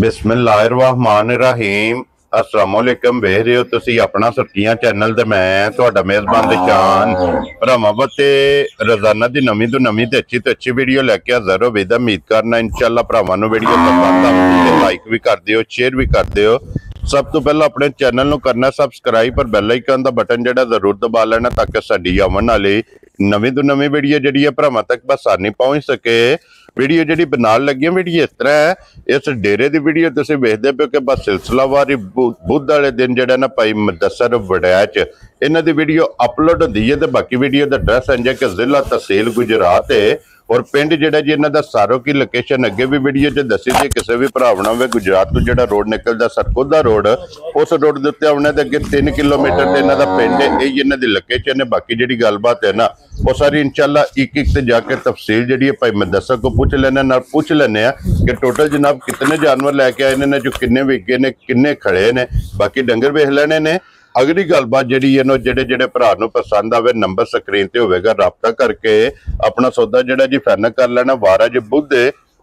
बिस्मिल्लाहिर्रहमानिर्रहीम अस्सलामुअलैकुम वेख रहे हो तुसी अपना सुर्खियां चैनल ते मैं तुहाडा मेज़बान दिशान भरावां ते रोजाना दी नवीं तो नवीं ते अच्छी वीडियो लैके हाज़र हो बेदा उम्मीद करना इंशाअल्लाह भरावां नूं वीडियो पसंद आवे लाइक भी कर दिओ शेयर भी कर दिओ। सब तो पहला अपने चैनल नूं करना सबसक्राइब पर बैल आइकन दा बटन जिहड़ा जरूर दबा लेना ताकि साडी आवन वाली नवीं तो नवीं वीडियो जिहड़ी है भरावां तक आसानी पहुंच सके। वीडियो जी बनान लगी वीडियो इस तरह है, इस डेरे की वीडियो तुम वेखते पे कि बस सिलसिलावार बुध वाले दिन जो ना भाई मुदस्सर वड़ैच इन्हों की वीडियो अपलोड होती है। तो बाकी वीडियो का एड्रैस इंज है कि जिला तहसील गुजरात है और पिंड जो जी इन्हों का सारो की लोकेशन अगे भी वीडियो च दसी थी। किसी भी भरावना हो गुजरात तो जो रोड निकलता सरकोदा रोड उस रोड के उत्ते आने अगे 3 किलोमीटर से इन्हों का पिंड है, यही इन्हों की लोकेशन है। बाकी जी गलबात है ना वो सारी इंशाल्लाह एक से जाके तफसील जी भाई मुदस्सर को पूछ लेने कि टोटल जनाब कितने जानवर लैके आए ने, जो किन्ने विके ने किन्ने खड़े ने, बाकी डंगर वेख लेने ने। अगली गलबात जी जेडे भरा पसंद आवे नंबर स्क्रीन ते होगा राबता करके अपना सौदा जोड़ा जी फाइनल कर लेना। वारा जी बुध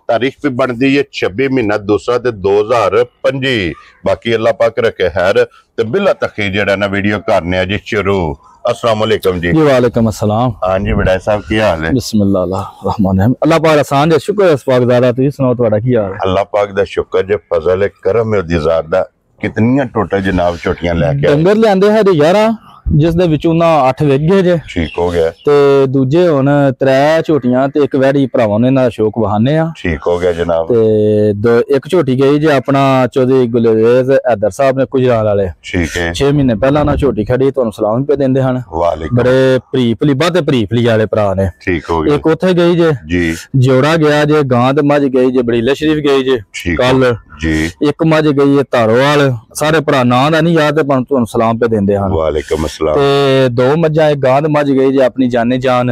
तारीख भी बनती है 26 महीना दूसरा 2025। बाकी अल्लाह पाक रखे खैर ते बिला तखीर जेड़ा ना वीडियो करने जी शुरू। अस्सलाम वालेकुम जी। वालेकुम अस्सलाम। हाँ जी बड़ाई साहब की हाल है? बिस्मिल्लाहिर्रहमानिर्रहीम। अल्लाह पाक आसान दे शुक्र इस पाक ज़ादा तुसी सुनाओ तुम्हारा की हाल है? अल्लाह पाक दा शुक्र जे फजल करम है दी ज़ात दा। कितनियां टोटल जनाब छोटियां लेके डंगर लियांदे है 11 जिस दे विचों ना 8 विक गए जे। ठीक हो गया ते दूजे हुन 3 झोटियां ते एक वैड़ी भरावां ने ना शौक वहाने आ। ठीक हो गया जनाब। ते एक झोटी गई जे अपना चौधरी गुलरेज हैदर साहब ने गुजरात वाले। ठीक है 6 महीने पहला ना झोटी खड़ी तुहानू सलाम पे देंदे हन। बड़े भरी बाते भरी वाले भरा ने। ठीक हो गया। एक उथे गई जे जी जोड़ा गया जे, गां ते मझ गई जे, बड़ीला शरीफ गई जे कल जी, एक मझ गई है धारोवाल। सारे भरा नां दा नहीं याद पर तुहानू सलाम पे देंदे हन। वालेकुम अस्सलाम। ते 2 मझां एक गां ते मझ गई जे अपनी जाने जान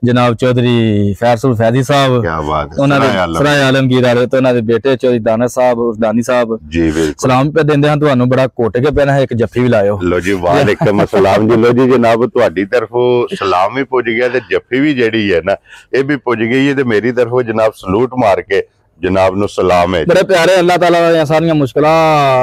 जनाब चौधरी फैसल फैजी साहब। क्या बात है। उन्होंने सराय आलमगीर वाले तो उन्होंने बेटे चौधरी दाना साहब उर्दानी साहब जी बिल्कुल सलाम पे देंदे हैं। तुहानू बड़ा कोट के पहना एक जफ्फी भी लायो। लो जी वालेकुम अस्सलाम जी। लो जी जनाब तुहाडी तरफों सलाम भी पुज गया ते जफ्फी भी जेड़ी है ना ये भी पुज गई है। ते मेरी तरफों जनाब सलूट मार के जनाब नु सलाम है। बड़े प्यारे अल्लाह ताला सारियां मुश्किलां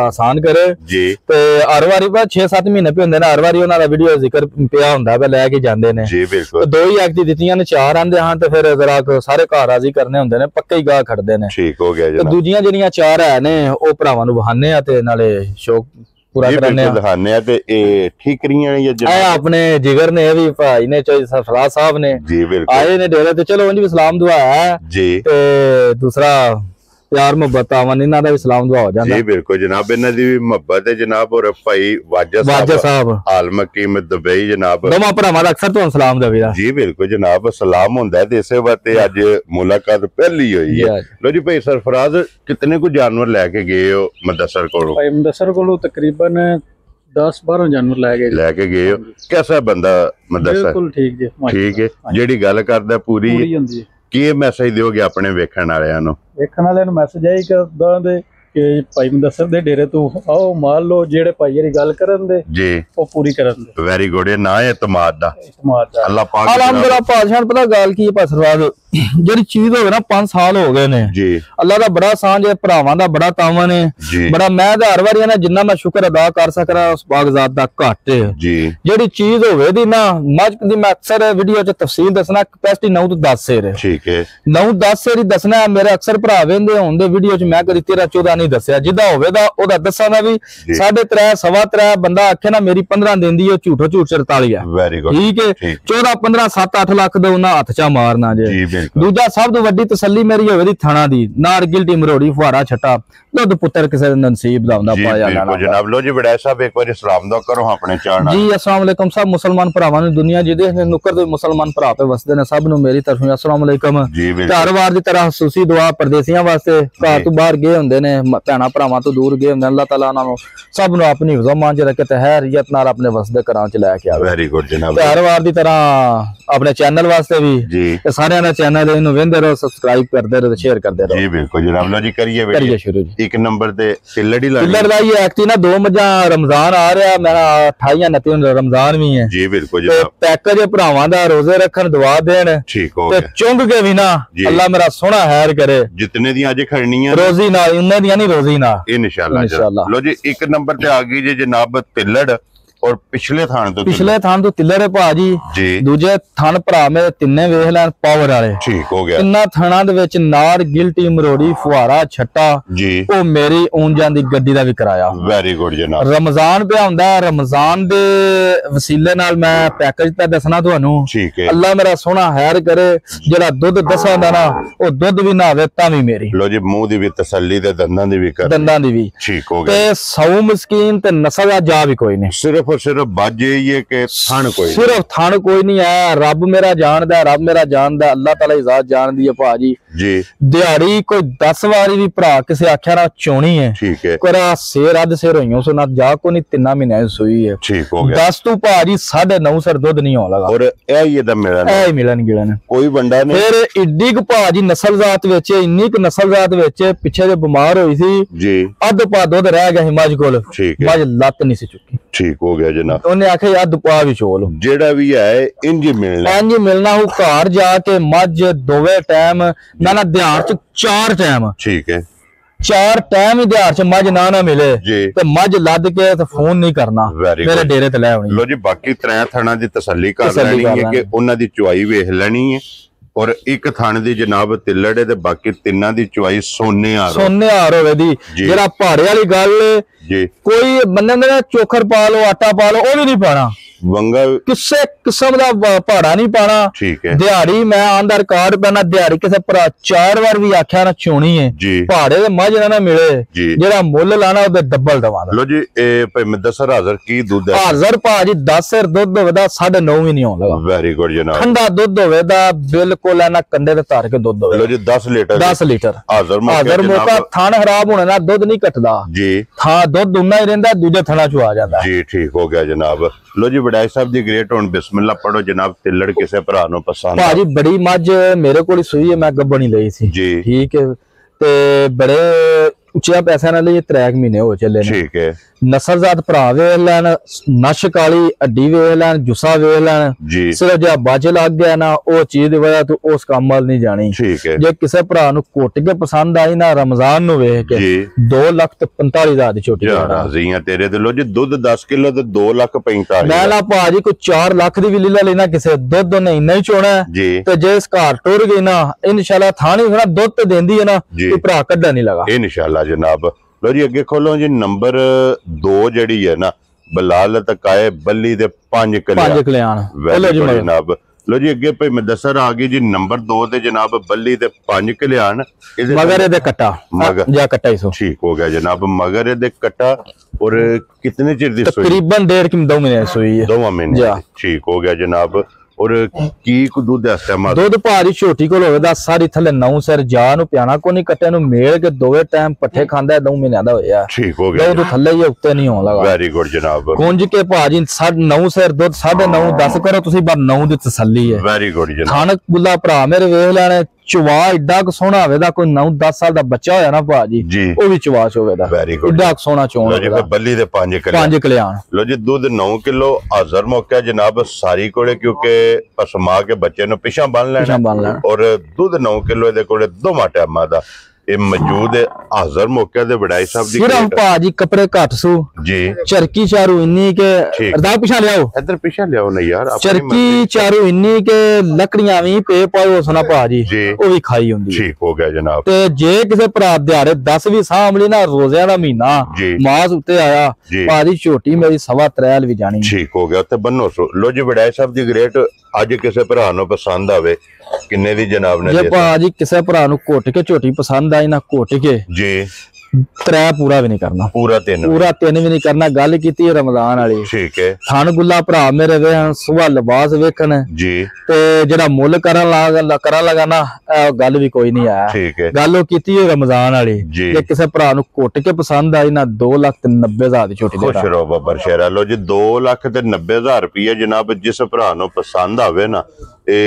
आसान करे जी। ते हर वारी बा 6-7 महीने पे हुंदे ना हर वारी उन्हां दा वीडियो जिक्र पिया हुंदा पे लेके जांदे ने जी बिल्कुल। 2 ही एक्ट दित्तियां ने 4 आंदे हां ते फिर जरा सारे घर राजी करने हुंदे ने पक्के ही गाह खड़दे ने। ठीक हो गया जनाब। ते दूजियां जेड़ियां 4 है ने ओ भरावां नु बहाने आ ते नाले शौक पूरा करने दिखाने ते ए ठीकरियां ये अपने जिगर ने भी भाई ने चौधरी सरफराज साहब ने जी बिल्कुल आए ने डेरे ते चलो उन्हें भी सलाम दुआ है जी। ते दूसरा प्यार मोहब्बत आवन इन्हां दा भी सलाम दुआ हो जांदा जी बिल्कुल जनाब। इन्हां दी भी मोहब्बत है जनाब। और भाई वाजा साहब आलम कीम दुबई जनाब दोवां भरावां दा अक्सर तुहानू सलाम देवेगा जी बिल्कुल जनाब। सलाम हुंदा है ते इसे वास्ते अज मुलाकात पहली हुई है। लो जी भाई सरफराज कितने को जानवर लेके गए हो मुदस्सर कोलों? भाई मुदस्सर कोलों तकरीबन 10-12 जानवर लेके गए हो। कैसा बंदा मुदस्सर? बिल्कुल ठीक जी ठीक है। जेड़ी गल करदा पूरी हुंदी है। की मैसेज दोगे अपने वेखण वालियां नूं? वेखण वालियां नूं मैसेज है कि कि भाई मुदस्सर दे डेरे तो आओ मान लो जेड़े भाई दी गल करन दे जी ओ पूरी करन दे। Very good. ये ना है इत्मीद दा अल्लाह पाक अलहमदुलिल्लाह पादशाह पता गल की है सरफराज जेड़ी चीज होवे ना 5 साल हो गए ने जी अल्लाह दा बड़ा सांझ है भरावां दा बड़ा तावन है बड़ा। मैं ते हर वारी ना जिन्ना मैं शुक्र अदा कर सकना उस पाक ज़ात दा घट है जी। जेड़ी चीज होवे दी ना मज दी मैं अक्सर वीडियो च तफसील दसना कैपेसिटी 9 तो 10 शेर है। ठीक है 9-10 शेर ही दसना मेरे अक्सर भरा वेंदे होंदे वीडियो च मैं कदी 13-14 दसिया जिदा होवेगा ओदा दसांगा भी 3.5 3.25 बंदा आखे ना मेरी 15 देंदी है झूठो झूठ 44 है। वेरी गुड ठीक है 14-15 7-8 लाख दे उन्हां हथ चा मारना जे। दूजा सब तो वड्डी तसल्ली मेरी होवे दी थाना दी नारगिल टी मरोड़ी फुहारा छट्टा दुध पुत्र किसे नसीब दा हुंदा पाया जाना जनाब। लो जी बड़ा साहब एक बार सलाम दा करो अपने चैनल जी। अस्सलाम वालेकुम सब मुसलमान भरावां नु दुनिया जिदे नुक्कर दे मुसलमान भरा पे वसदे ने सब नु मेरी तरफों अस्सलाम वालेकुम। हर वार दी तरह खसूसी दुआ परदेसियां वास्ते घर तो बाहर गए हुंदे ने भैणा भरावां तो दूर गए हुंदे अल्लाह ताला उन्हां नु सब नु अपनी हिफ्ज़ मान च रखे ते हैरियत नाल अपने वसदे घरां च लेके आवे। वेरी गुड जनाब। हर वार दी तरह अपने चैनल वास्ते भी जी सारे दा चैनल इनु वेंदे रहो सब्सक्राइब करदे रहो शेयर करदे रहो जी बिल्कुल जनाब। लो जी करिए शुरू जी। एक नंबर ते सिल्लड़ दा ये एक्टी ना 2 मझां रमजान आ रहा मेरा 28-29 रमजान भी है जी बिल्कुल जनाब। पैकेज भरावां दा रोजे रखन दुआ देन ठीक हो गया चुंग के भी ना अल्लाह मेरा सोना हैर करे जितने दी अज खड़नी है रोजी ना उन्ने दी ਨਹੀਂ ਰੋਜ਼ੀ ਨਾ इंशाल्लाह। लो जी एक नंबर ते आ गई जी जनाब तिल्लड़ और पिछले थान तो तिल्लड़ है भाजी जी। दूजे थान भरा मेरे तिन्ने वेख लैन पावर वाले ठीक हो गया। इन्ना थाना दे विच नार गिल्टी मरोड़ी फुहारा छट्टा जी ओ मेरी ऊन जांदी गड्डी दा भी कराया। वेरी गुड जनाब। रमजान पे आंदा रमजान दे वसीले नाल मैं पैकेज ते दसना तुहानू। ठीक है। अल्लाह मेरा सोना हैर करे जेड़ा दुध दसांदा ना ओ दुध भी ना आवे तां भी मेरी। लो जी मुंह दी भी तसल्ली ते दंदां दी भी कर दंदां दी भी। ठीक हो गया। ते सौ मस्कीन ते नस्ल दा जा भी कोई नहीं। सिर्फ और सिर्फ बाज ये के थान कोई सिर्फ थान कोई नहीं है। रब मेरा जानदा है, रब मेरा जानदा, अल्लाह ताला ही जात जानदी है भाजी जी। दिहाड़ी कोई 10 वारी भी भरा किसे आख्या ना चोनी है। ठीक है। कोरा सेर अध सेर होइयो सो ना जा को नहीं 3 महीने सोई है। ठीक हो गया। 10 तू भाजी 9.5 सर दूध नहीं हो लगा और ये दा मिलन ए मिलन गिलन कोई बंदा नहीं। फिर इड्डी क भाजी नस्ल जात विच इन्नी क नस्ल जात विच पिछे जे बीमार होई सी जी। अध पा दूध रह गया हिमाज कोल। ठीक है। मज लत नहीं सी चुकी। ठीक हो गया जनाब। उन्हें आखे यार दुपा भी चोल जेड़ा भी है इंज मिलना हूँ घर जाके मज दोवे टाइम ना दिहाड़ च 4 टाइम। ठीक है। 4 टाइम ही दिहाड़ च मज ना मिले ते मज लद के ते फोन नहीं करना मेरे डेरे ते ले आउणी। लो जी बाकी 3 थाना दी तसल्ली कर लेनी है कि उन्हां दी चुआई वेख लेनी है और एक थाने दी जनाब तिल्लड़ है ते बाकी 3 दी चुआई सोने हार होवे दी। जेड़ा पहाड़े वाली गल जी कोई बंदे ने चोखर पा लो आटा पा लो ओ भी नहीं पाना वंगा किसे किस्म दा पहाड़ा नहीं पाना। ठीक है। दिहाड़ी मैं आंदा रिकॉर्ड पैना दिहाड़ी किसे भरा 4 बार भी आख्या ना चोनी है पहाड़े दे मज ना मिले जेड़ा मुੱਲ लाना ओदे डबल दवाना। लो जी ए भाई मैं 10,000 की दूध है हाजर भाजी 10 सर दूध होवेदा 9.5 भी नहीं होंदा। वेरी गुड जनाब। ठंडा दूध होवेदा बिल्कुल ना कंडे ते तार के दूध होवे। लो जी 10 लीटर हाजर मौका थान खराब होने ना दूध नहीं कटदा जी। हां दूध उन्ना ही रहंदा दूजे थाना चो आ जांदा जी। ठीक हो गया जनाब। लो जी बड़ाई साहब दी ग्रेट हुन बिस्मिल्लाह पढ़ो जनाब तिल्लड़ किसे भरा नु पसंद भाजी बड़ी मज मेरे कोल सुई है मैं गब्बनी लई सी जी। ठीक है ते बड़े उच्चे पैसे नाल ये 3 महीने हो चले ने। ठीक है। नस्ल जात भरा वेख लैन नश काली हड्डी वेख लैन जुस्सा वेख लैन जी। सिर्फ जो बज लग गया ना ओ चीज दी वजह तो उस काम वाल नहीं जानी। ठीक है। जे किसे भरा नु कोट के पसंद आई ना रमजान नु वेख के 2,45,000 दी छोटी राजियां तेरे ते। लो जी दूध 10 किलो ते 2,45,000 मैं ला भाजी कोई 4 लाख दी भी लीला लेना किसे दुध ने इन्ना ही चोना जी। ते जे इस घर टुर गई ना इंशाल्लाह थानी ना दुध ते देंदी है ना ते भरा कड्डा नहीं लगा इंशाल्लाह जनाब। लो जी अगे खोलो जी नंबर 2 जड़ी है ना बलाल तकाए बल्ली दे 5 कल्याण जनाब। लो जी अगे भाई मैं दसर आ गई जी नंबर 2 ते जनाब बल्ली दे 5 कल्याण मगर दे कट्टा या कट्टा ही सो। ठीक हो गया जनाब। मगर दे कट्टा और कितने चिर दी सोई? तकरीबन 1.5 महीने सोई है। 2 महीने। ठीक हो गया जनाब। और की को दूध इस्तेमाल दूध भारी छोटी कोल होवे 10 सारी थले 9 सर जा नु प्याना को नहीं कट्टे नु मेल के दोवे टाइम पट्ठे खांदा 2 महीने दा होया। ठीक हो गया। दूध थले ही उत्ते नहीं होन लगा। वेरी गुड जनाब। गुंज के भाजी 9.5 सर दूध 9.5 10 करो तुसी बार 9 दी तसल्ली है। वेरी गुड जनाब। खानक बुल्ला भरा मेरे वेख लेने चुवा एडा क सोना होवेदा कोई 9-10 साल दा बच्चा होया ना भाजी ओ भी चुवा होवेदा। Very good. एडा सोना चोण होवेदा। बल्ली दे 5 कल्याण। लो जी दूध 9 किलो हाजर मौका जनाब सारी कोले क्योंकि पसमा के बच्चे नु पिछा बन लेना और दूध 9 किलो दे कोले 2 टाइमां दा ਇਹ ਮੌਜੂਦ ਹਾਜ਼ਰ ਮੌਕੇ ਦੇ ਵਡਾਈ ਸਾਹਿਬ ਦੀ ਸਿਰਫ ਭਾਜੀ ਕਪੜੇ ਘੱਟ ਸੂ ਜੀ ਚਰਕੀ ਚਾਰੂ ਇੰਨੀ ਕੇ ਅਰਦਾ ਪਿਛਾ ਲਿਆਓ ਇੱਧਰ ਪਿਛਾ ਲਿਆਓ ਨਾ ਯਾਰ ਚਰਕੀ ਚਾਰੂ ਇੰਨੀ ਕੇ ਲੱਕੜੀਆਂ ਵੀ ਪੇ ਪਾਇਓ ਸੁਣਾ ਭਾਜੀ ਉਹ ਵੀ ਖਾਈ ਹੁੰਦੀ ਠੀਕ ਹੋ ਗਿਆ ਜਨਾਬ ਤੇ ਜੇ ਕਿਸੇ ਭਰਾ ਦਿਹਾੜੇ 10 ਵੀ ਸਾਂਭਲੀ ਨਾ ਰੋਜ਼ਿਆਂ ਦਾ ਮਹੀਨਾ ਮਾਸ ਉੱਤੇ ਆਇਆ ਭਾਜੀ ਝੋਟੀ ਮੇਰੀ 3.5 ਵੀ ਜਾਣੀ ਠੀਕ ਹੋ ਗਿਆ ਉੱਤੇ ਬੰਨੋ ਲੋ ਜੀ ਵਡਾਈ ਸਾਹਿਬ ਦੀ ਗ੍ਰੇਟ ਅੱਜ ਕਿਸੇ ਭਰਾ ਨੂੰ ਪਸੰਦ ਆਵੇ ਕਿੰਨੇ ਦੀ ਜਨਾਬ ਨੇ ਜੇ ਭਾਜੀ ਕਿਸੇ ਭਰਾ ਨੂੰ ਘੁੱਟ ਕੇ ਝੋਟੀ ਪਸੰਦ ਆਈ ਨਾ ਘੁੱਟ ਕੇ ਜੀ 3 पूरा भी नहीं करना पूरा 3 भी नहीं करना गल की रमजान वाली ठीक है थान गुला भरा मेरे वे सुबह लिबास वेखन जी ते जेड़ा मुल करन लगा ना गल भी कोई नहीं आया ठीक है गल की रमजान वाली जे किसी भरा नु घुट के पसंद आई ना 2,90,000 दी छोटी खुश रहो बब्बर शेरा लो जी 2,90,000 रुपये जनाब जिस भरा नु पसंद आवे ना ए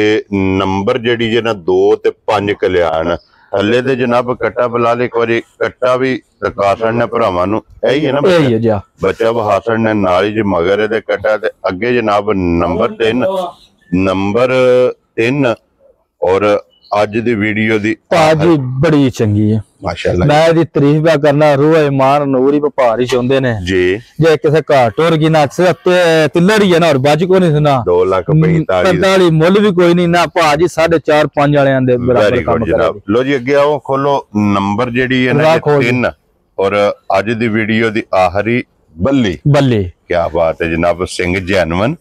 नंबर जेडी जे ना 2 ते 5 कल्याण थले ते जनाब कट्टा बलाल एक बारी कट्टा भी रकासन ने भरावां नु यही है ना बच्चा बहासन ने नाल ही मगर दे कट्टा ते अगे जनाब नंबर 3 और ਅੱਜ ਦੀ ਵੀਡੀਓ ਦੀ ਭਾਜੀ ਬੜੀ ਚੰਗੀ ਹੈ ਮਾਸ਼ਾਅੱਲਾ। ਮੈਂ ਇਹਦੀ ਤਾਰੀਫ ਵੀ ਕਰਨਾ, ਰੂਹ ਇਮਾਨ ਨੂਰੀ ਵਪਾਰ ਹੀ ਚਾਹੁੰਦੇ ਨੇ ਜੀ। ਜੇ ਕਿਸੇ ਘਰ ਟੁਰ ਗਈ ਨਾ ਅਕਸਰ ਤਿੱਲੜ ਹੀ ਹੈ ਨਾ, ਔਰ ਬਾਜ ਕੋ ਨਹੀਂ ਸੁਣਾ 2,45,000 ਮੁੱਲ ਵੀ ਕੋਈ ਨਹੀਂ ਨਾ ਭਾਜੀ 4.5 ਵਾਲਿਆਂ ਦੇ ਬਰਾਬਰ ਕੰਮ ਜਨਾਬ। ਲੋ ਜੀ ਅੱਗੇ ਆਓ, ਖੋਲੋ ਨੰਬਰ ਜਿਹੜੀ ਹੈ ਨਾ 3 ਔਰ ਅੱਜ ਦੀ ਵੀਡੀਓ ਦੀ ਆਖਰੀ ਬੱਲੀ। ਕੀ ਬਾਤ ਹੈ ਜਨਾਬ। ਸਿੰਘ ਜੈਨਵਨ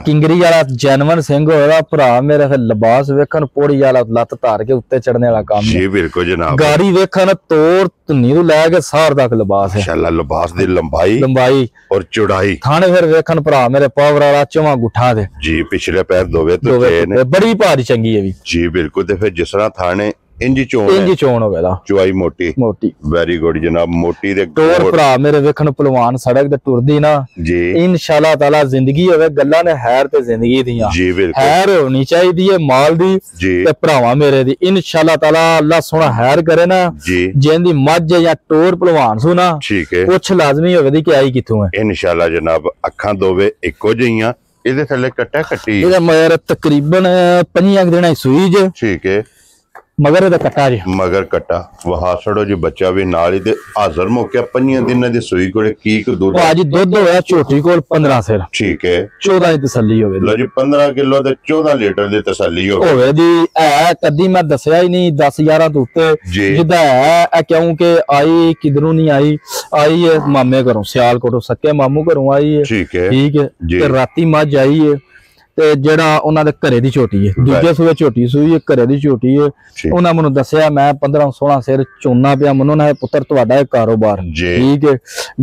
ਕਿੰਗਰੀ ਵਾਲਾ ਜੈਨਵਨ ਸਿੰਘ ਹੋਇਆ ਭਰਾ ਮੇਰੇ। ਫਿਰ ਲਿਬਾਸ ਵੇਖਣ ਪੌੜੀ ਵਾਲਾ ਲੱਤ ਧਾਰ ਕੇ ਉੱਤੇ ਚੜਨੇ ਵਾਲਾ ਕੰਮ ਜੀ ਬਿਲਕੁਲ ਜਨਾਬ। ਗਾੜੀ ਵੇਖਣ ਤੋਰ ਧੁੰਨੀ ਤੋਂ ਲੈ ਕੇ ਸਾਰ ਤੱਕ ਲਿਬਾਸ ਹੈ ਮਾਸ਼ਾਅੱਲਾ। ਲਿਬਾਸ ਦੀ ਲੰਬਾਈ ਔਰ ਚੌੜਾਈ। ਥਾਣੇ ਫਿਰ ਵੇਖਣ ਭਰਾ ਮੇਰੇ ਪਾਵਰ ਵਾਲਾ ਚਵਾਂ ਗੁੱਠਾ ਦੇ ਜੀ। ਪਿਛਲੇ ਪੈਰ ਦੋਵੇਂ ਤੇ ਨੇ, ਬੜੀ ਭਾਰੀ ਚੰਗੀ ਹੈ ਵੀ ਜੀ ਬਿਲਕੁਲ। ਤੇ ਫਿਰ ਜਿਸ ਤਰ੍ਹਾਂ ਥਾਣੇ ਇੰਜ ਚੋਣ ਹੋਵੇ ਦਾ ਚੁਆਈ ਮੋਟੀ ਵੈਰੀ ਗੁੱਡ ਜਨਾਬ। ਮੋਟੀ ਦੇ ਟੋਰ ਭਰਾ ਮੇਰੇ ਵੇਖਣ ਪਹਿਲਵਾਨ ਸੜਕ ਤੇ ਟੁਰਦੀ ਨਾ ਜੀ। ਇਨਸ਼ਾਅੱਲਾ ਤਾਲਾ ਜ਼ਿੰਦਗੀ ਹੋਵੇ, ਗੱਲਾਂ ਨੇ ਹੈਰ ਤੇ ਜ਼ਿੰਦਗੀ ਦੀਆਂ ਜੀ ਬਿਲਕੁਲ। ਹੈਰ ਹੋਣੀ ਚਾਹੀਦੀ ਹੈ ਮਾਲ ਦੀ ਤੇ ਭਰਾਵਾਂ ਮੇਰੇ ਦੀ। ਇਨਸ਼ਾਅੱਲਾ ਤਾਲਾ ਅੱਲਾ ਸੋਹਣਾ ਹੈਰ ਕਰੇ ਨਾ ਜੀ। ਜਿੰਦੀ ਮੱਝ ਜਾਂ ਟੋਰ ਪਹਿਲਵਾਨ ਸੋ ਨਾ ਠੀਕ ਹੈ, ਕੁਛ ਲਾਜ਼ਮੀ ਹੋਵੇ ਦੀ ਕਿ ਆਈ ਕਿੱਥੋਂ ਹੈ। ਇਨਸ਼ਾਅੱਲਾ ਜਨਾਬ। ਅੱਖਾਂ ਦੋਵੇਂ ਇੱਕੋ ਜਿਹੀਆਂ। ਇਹਦੇ ਥੱਲੇ ਕੱਟੀ ਇਹਦਾ ਮਗਰ ਤਕਰੀਬਨ 5 ਦਿਨਾਂ ਦੀ ਸੂਈ ਜੇ। ਠੀਕ ਹੈ। ਮਗਰ ਇਹਦਾ ਕੱਟਾ ਜੀ, ਮਗਰ ਕੱਟਾ ਵਹਾਸੜੋ ਜੀ। ਬੱਚਾ ਵੀ ਨਾਲ ਹੀ ਤੇ ਹਾਜ਼ਰ ਮੌਕਿਆ 5 ਦਿਨਾਂ ਦੀ ਸੂਈ ਕੋਲੇ ਕੀ ਦੁੱਧ ਭਾਜੀ ਦੁੱਧ ਹੋਇਆ ਝੋਟੀ ਕੋਲ 15 ਸਿਰ। ਠੀਕ ਹੈ। 14 ਦੀ ਤਸੱਲੀ ਹੋਵੇ ਲੋ ਜੀ 15 ਕਿਲੋ ਤੇ 14 ਲੀਟਰ ਦੀ ਤਸੱਲੀ ਹੋਵੇ ਦੀ। ਹੈ ਕਦੀ ਮੈਂ ਦੱਸਿਆ ਹੀ ਨਹੀਂ 10-11 ਤੋਂ ਉੱਤੇ ਜਿੱਦਾਂ ਹੈ। ਕਿਉਂਕਿ ਆਈ ਕਿਧਰੋਂ ਨਹੀਂ ਆਈ ਹੈ ਮਾਮੇ ਘਰੋਂ, ਸਿਆਲਕੋਟੋਂ ਸੱਕੇ ਮਾਮੂ ਘਰੋਂ ਆਈ ਹੈ। ਠੀਕ ਹੈ ਤੇ ਰਾਤੀ ਮੱਝ ਆਈ ਹੈ ਤੇ ਜਿਹੜਾ ਉਹਨਾਂ ਦੇ ਘਰੇ ਦੀ ਝੋਟੀ ਹੈ। ਦੂਜੇ ਸੂਏ ਝੋਟੀ ਸੂਈ ਹੈ, ਘਰੇ ਦੀ ਝੋਟੀ ਹੈ। ਉਹਨਾਂ ਮੈਨੂੰ ਦੱਸਿਆ ਮੈਂ 15-16 ਸਿਰ ਚੋਨਾ ਪਿਆ। ਮੈਨੂੰ ਨਾ ਪੁੱਤਰ ਤੁਹਾਡਾ ਇਹ ਕਾਰੋਬਾਰ ਠੀਕ ਹੈ।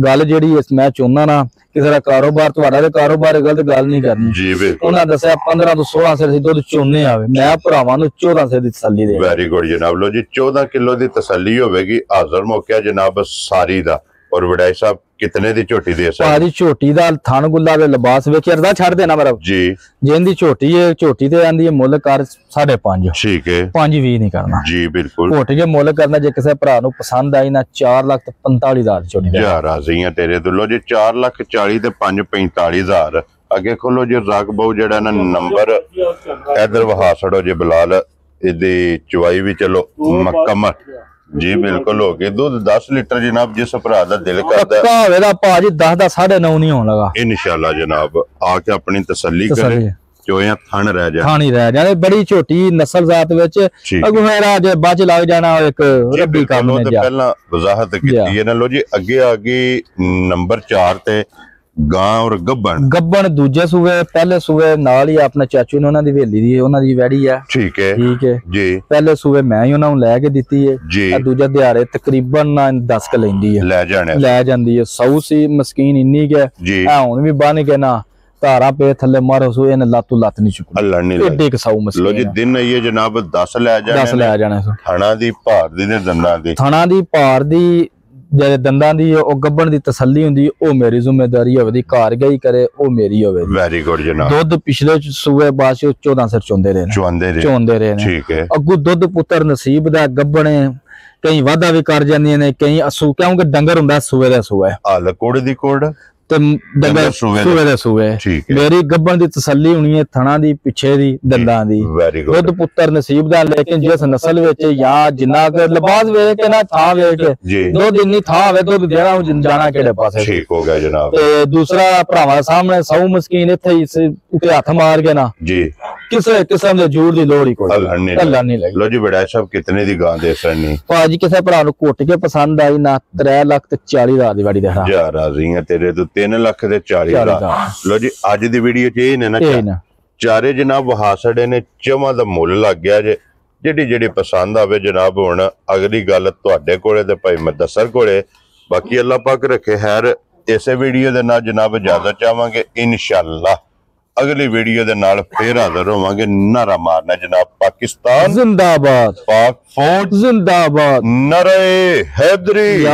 ਗੱਲ ਜਿਹੜੀ ਮੈਂ ਚੋਨਾ ਨਾ ਕਿਸੇ ਦਾ ਕਾਰੋਬਾਰ ਤੁਹਾਡਾ ਤੇ ਕਾਰੋਬਾਰ ਗਲਤ ਗੱਲ ਨਹੀਂ ਕਰਨੀ। ਉਹਨਾਂ ਦੱਸਿਆ 15 ਤੋਂ 16 ਸਿਰ ਦੁੱਧ ਚੋਨੇ ਆਵੇ। ਮੈਂ ਭਰਾਵਾਂ ਨੂੰ 14 ਸਿਰ ਦੀ ਤਸੱਲੀ ਦੇ। ਵੈਰੀ ਗੁੱਡ ਜਨਾਬ। ਲੋ ਜੀ 14 ਕਿਲੋ ਦੀ ਤਸੱਲੀ ਹੋਵੇਗੀ। ਹਾਜ਼ਰ ਮੌਕਿਆ ਜਨਾਬ ਸਾਰੀ ਦਾ। ਔਰ ਵਡਾਈ ਸਾਹਿਬ ਕਿਤਨੇ ਦੀ ਝੋਟੀ ਦੇ ਸਾਰੀ ਝੋਟੀ ਦਾ ਥਣ ਗੁੱਲਾ ਦੇ ਲਿਬਾਸ ਵੇਖ ਅਰਦਾ ਛੱਡ ਦੇਣਾ ਮੇਰਾ ਜੀ। ਜਿੰਦੀ ਝੋਟੀ ਹੈ ਝੋਟੀ ਤੇ ਆਂਦੀ ਹੈ ਮੁੱਲ ਕਰ 5.5। ਠੀਕ ਹੈ। 5.20 ਨਹੀਂ ਕਰਨਾ ਜੀ ਬਿਲਕੁਲ। ਝੋਟੀ ਜੇ ਮੁੱਲ ਕਰਨਾ ਜੇ ਕਿਸੇ ਭਰਾ ਨੂੰ ਪਸੰਦ ਆਈ ਨਾ 4,45,000 ਝੋਟੀ ਦੇ ਰਾਜ਼ੀਆਂ ਤੇਰੇ ਤੋਂ। ਲੋ ਜੀ 4,40,000 ਤੇ 5,45,000। ਅੱਗੇ ਖੋਲੋ ਜੀ ਰਗ ਬਹੁ ਜਿਹੜਾ ਨਾ ਨੰਬਰ ਇਧਰ ਵਹਾ ਛੜੋ ਜੇ ਬਲਾਲ। ਇਹਦੀ ਚਵਾਈ ਵੀ ਚਲੋ ਮੁਕੰਮਲ ਜੀ ਬਿਲਕੁਲ ਹੋ ਗਏ। ਦੁੱਧ 10 ਲੀਟਰ ਜਨਾਬ। ਜਿਸ ਭਰਾ ਦਾ ਦਿਲ ਕਰਦਾ ਹੋਵੇ ਦਾ ਭਾਜੀ 10 ਦਾ 9.5 ਨਹੀਂ ਹੋਣ ਲਗਾ। ਇਨਸ਼ਾਅੱਲਾ ਜਨਾਬ ਆ ਕੇ ਆਪਣੀ ਤਸੱਲੀ ਕਰੇ। ਚੋਇਆ ਥਣ ਰਹਿ ਜਾਣੇ ਬੜੀ ਛੋਟੀ ਨਸਲ ਜ਼ਾਤ ਵਿੱਚ ਅਗੁਹਰਾ ਜੇ ਬਾਜ ਲੱਗ ਜਾਣਾ ਇੱਕ ਰੱਬੀ ਕੰਮ ਨੇ। ਪਹਿਲਾਂ ਵਜ਼ਾਹਤ ਕੀਤੀ ਹੈ ਨਾ। ਲੋ ਜੀ ਅੱਗੇ ਆ ਗਈ ਨੰਬਰ 4 ਤੇ ਗਾਂ ਔਰ ਗੱਬਣ ਦੂਜੇ ਸੂਏ। ਪਹਿਲੇ ਸੂਏ ਨਾਲ ਹੀ ਆਪਣੇ ਚਾਚੂ ਨੇ ਉਹਨਾਂ ਦੀ ਹਵੇਲੀ ਦੀ ਉਹਨਾਂ ਦੀ ਵੈੜੀ ਹੈ। ਠੀਕ ਹੈ ਜੀ। ਪਹਿਲੇ ਸੂਏ ਮੈਂ ਹੀ ਉਹਨਾਂ ਨੂੰ ਲੈ ਕੇ ਦਿੱਤੀ ਹੈ। ਦੂਜਾ ਦਿਹਾੜੇ ਤਕਰੀਬਨ 10 ਕ ਲੈਂਦੀ ਹੈ। ਲੈ ਜਾਂਦੀ ਹੈ। ਸੌ ਸੀ ਮਸਕੀਨ ਇੰਨੀ ਕਿ ਹੁਣ ਵੀ ਬੰਨ ਕੇ ਨਾ ਧਾਰਾ ਪੇ ਥੱਲੇ ਮਾਰੋ ਸੂਏ ਨੇ ਲੱਤੂ ਲੱਤ ਨਹੀਂ ਚੁੱਕਣੀ। ਏਡੇ ਕ ਸੌ ਮਸਕੀਨ। ਲੋ ਜੀ ਦਿਨ ਇਹ ਜਨਾਬ 10 ਲੈ ਜਾਣੇ। ਥਣਾ ਦੀ ਭਾਰ ਦੀ ਨੇ ਦੰਦਾਂ ਦੀ। ਥਣਾ ਦੀ ਭਾਰ ਦੀ ਜਿਹੜੇ ਦੰਦਾਂ ਦੀ ਉਹ ਗੱਬਣ ਦੀ ਤਸੱਲੀ ਹੁੰਦੀ ਉਹ ਮੇਰੀ ਜ਼ਿੰਮੇਵਾਰੀ ਹੋਵੇ। ਦੀ ਘਰ ਗਈ ਕਰੇ ਉਹ ਮੇਰੀ ਹੋਵੇ। ਵੈਰੀ ਗੁੱਡ ਜਨਾਬ। ਦੁੱਧ ਪਿਛਲੇ ਸੂਏ ਬਾਅਦ 14 ਸਿਰ ਚੋਂਦੇ ਰਹੇ ਨੇ। ਠੀਕ ਹੈ। ਅੱਗੂ ਦੁੱਧ ਪੁੱਤਰ ਨਸੀਬ ਦਾ ਗੱਬਣੇ ਕਈ ਵਾਧਾ ਵੀ ਕਰ ਜਾਂਦੀਆਂ ਨੇ ਕਈ ਅਸੂ ਕਿਉਂਕਿ ਡੰਗਰ ਹੁੰਦਾ ਸੂਏ ਦਾ ਸੂਆ ਹਾਲ ਕੋੜ ਦੀ ਕੋੜ ਤੇ ਡੰਗਰ ਸੂਏ ਦੇ ਸੂਏ। ਮੇਰੀ ਗੱਬਣ ਦੀ ਤਸੱਲੀ ਹੋਣੀ ਹੈ ਥਣਾ ਦੀ ਪਿੱਛੇ ਦੀ ਦੰਦਾਂ ਦੀ। ਦੁੱਧ ਪੁੱਤਰ ਨਸੀਬ ਦਾ। ਲੇਕਿਨ ਜਿਸ ਨਸਲ ਵਿੱਚ ਜਾਂ ਜਿੰਨਾ ਲਿਬਾਸ ਵੇਖ ਕੇ ਨਾ ਥਾਂ ਵੇਖ ਕੇ ਦੁੱਧ ਇੰਨੀ ਥਾਂ ਹੋਵੇ ਦੁੱਧ ਦੇਣਾ ਜਾਣਾ ਕਿਹੜੇ ਪਾਸੇ। ਠੀਕ ਹੋ ਗਿਆ ਜਨਾਬ। ਤੇ ਦੂਸਰਾ ਭਰਾਵਾਂ ਸਾਹਮਣੇ ਸੌ ਮਸਕੀਨ ਇੱਥੇ ਹੀ ਉੱਤੇ ਹੱਥ ਮਾਰ ਕੇ ਨਾ ਜੀ ਕਿਸੇ ਕਿਸਮ ਦੇ ਜੂੜ ਦੀ ਲੋੜ ਹੀ ਕੋਈ ਨਹੀਂ ਲੱਗੀ। ਲੋ ਜੀ ਬੜਾ ਸਾਹਿਬ ਕਿਤਨੇ ਦੀ ਗਾਂ ਦੇ ਸਰਨੀ ਭਾਜੀ ਕਿਸੇ ਭਰਾ ਨੂੰ ਘੁੱਟ ਕੇ ਪਸੰਦ ਆਈ ਨਾ 3,40,000 ਦੀ ਵਾੜੀ ਦੇ ਜਾ ਰਾਜ਼ੀ ਤੇਰੇ ਤੋਂ 3,40,000। ਲੋ ਜੀ ਅੱਜ ਦੀ ਵੀਡੀਓ ਚ ਇਹ ਨੇ ਨਾ ਚਾਰੇ ਜਨਾਬ ਵਹਾਸੜੇ ਨੇ ਚਵਾਂ ਦਾ ਮੁੱਲ ਲੱਗ ਗਿਆ ਜੇ। ਜਿਹੜੀ ਪਸੰਦ ਆਵੇ ਜਨਾਬ। ਹੁਣ ਅਗਲੀ ਗੱਲ ਤੁਹਾਡੇ ਕੋਲੇ ਤੇ ਭਾਈ ਮੁਦੱਸਰ ਕੋਲੇ। ਬਾਕੀ ਅੱਲਾਹ ਪਾਕ ਰੱਖੇ ਖੈਰ। ਇਸੇ ਵੀਡੀਓ ਦੇ ਨਾਲ ਜਨਾਬ ਇਜਾਜ਼ਤ ਚਾਹਾਂਗੇ। ਇਨਸ਼ਾਅੱਲਾ ਅਗਲੀ ਵੀਡੀਓ ਦੇ ਨਾਲ ਫੇਰ ਹਾਜ਼ਰ ਹੋਵਾਂਗੇ। ਨਾਰਾ ਮਾਰਨਾ ਜਨਾਬ ਪਾਕਿਸਤਾਨ ਜ਼ਿੰਦਾਬਾਦ, ਪਾਕ ਫੌਜ ਜ਼ਿੰਦਾਬਾਦ, ਨਾਰੇ ਹੈਦਰੀ।